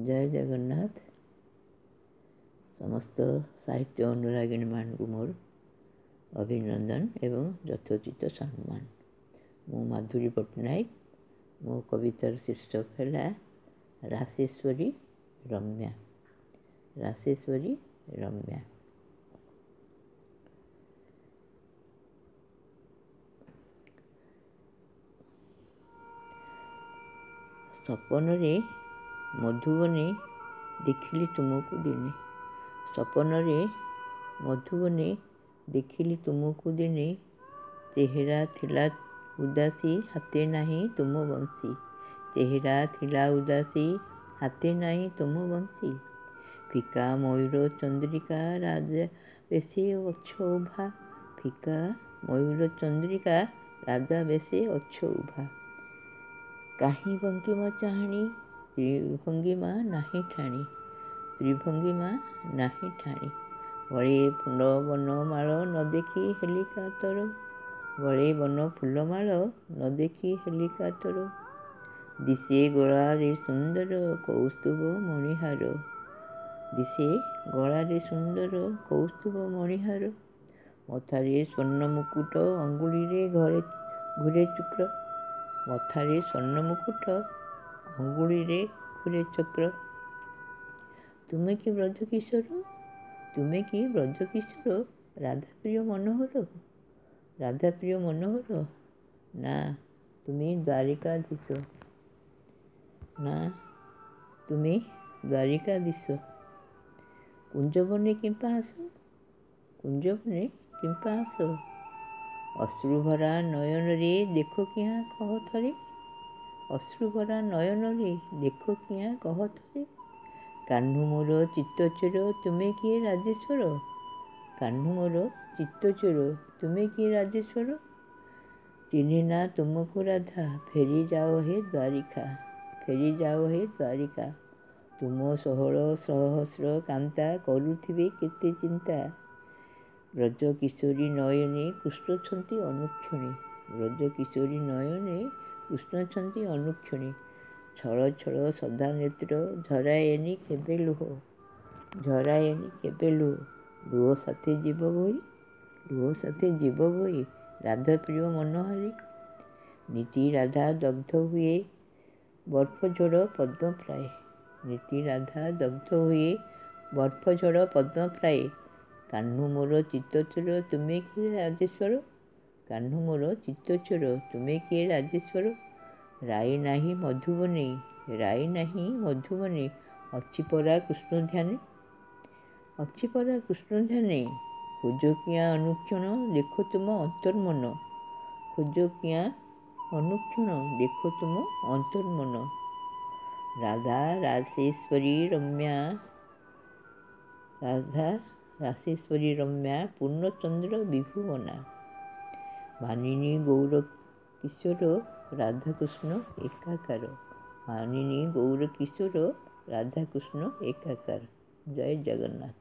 जय जगन्नाथ। समस्त साहित्य अनुरागिणी मानू मोर अभिनंदन एवं यथोचित सम्मान। मु माधुरी पट्टनायक। मो कवितार शीर्षक है राशेश्वरी रम्या। राशेश्वरी रम्या। सपन रे मधुबनी देखिली तुमको दिने। सपन रे मधुबनी देखिली तुमको दिने। चेहरा थिला उदासी हाथे नहीं तुम बंसी। चेहरा थिला उदासी हाथे नहीं तुम बंसी। फिका मयूर चंद्रिका राजा बेसे अच्छो उभा। फिका मयूर चंद्रिका राजा बेसे अच्छो उभा। काहीं भंगिमा चाहणी त्रिभंगिमा नाही ठाणी। त्रिभंगिमा नाही ठाणी। बड़े फूल बन माल न देखी हेली कातर। बड़े बन फूल माल न देखी हेली कातर। दिशे गलारे सुंदर कौस्तुभ मणिहार। दिशे गलारे सुंदर कौस्तुभ मणिहार। मथारे स्वर्ण मुकुट अंगुली रे घुरे चक्र। मथारे स्वर्ण मुकुट अंगुली रे घुरे चक्र। तुमे कि ब्रज किशोर। तुमे कि ब्रज किशोर। राधा प्रिय मनोहर। राधा प्रिय मनोहर। ना तुमे द्वारिकाधीश। ना तुमे द्वारिकाधीश। कुंजबने किंपा आस। कुंजबने किंपा आस। अश्रुभरा नयन रे देखो किया कह थरे। अश्रुभरा नयन रे देखो किया कह थरे। कान्हू मोर चित्तचोर तुमे किए राजेश्वर। कान्हू मोर चित्तचोर तुमे किए राजेश्वर। चिन्हे ना तुमको राधा फेरी जाओ हे द्वारिका। फेरी जाओ हे द्वारिका। तुम षोहल सहस्र कांता करुथिबे केते चिंता। ब्रज किशोरी नयने कृष्ण छंती अनुक्षणी। ब्रज किशोरी नयने कृष्ण छंती अनुक्षणी। छल छल सदा नेत्र झराएनी केबे लुह। झराएनी केबे लुह। लुह साथे जीव बोई। लुह साथे जीव बोई। राधा प्रिय मनोहारी। नीति राधा दग्ध हुए बर्फ झड़ पद्म प्राय। नीति राधा दग्ध हुए बर्फ झड़ पद्म प्राय। कान्हू मोर चित्तचोर तुमे किए राजेश्वर। कान्हू मोर चित्तचोर तुमे किए राजेश्वर। राई नाही मधुबनी। राई नाही मधुबनी अच्छी परा कृष्ण ध्याने। अच्छी परा कृष्ण ध्याने। खोज किया अनुक्षण देखो तुम अंतर्मन। खोज किया अनुक्षण देखो तुम अंतर्मन। राधा राशेश्वरी रम्या। राधा राशेश्वरी रम्या पूर्णचंद्र विभुवना। मानिनी गौर किशोर राधाकृष्ण एकाकार। मानिनी गौर किशोर राधाकृष्ण एकाकार। जय जगन्नाथ।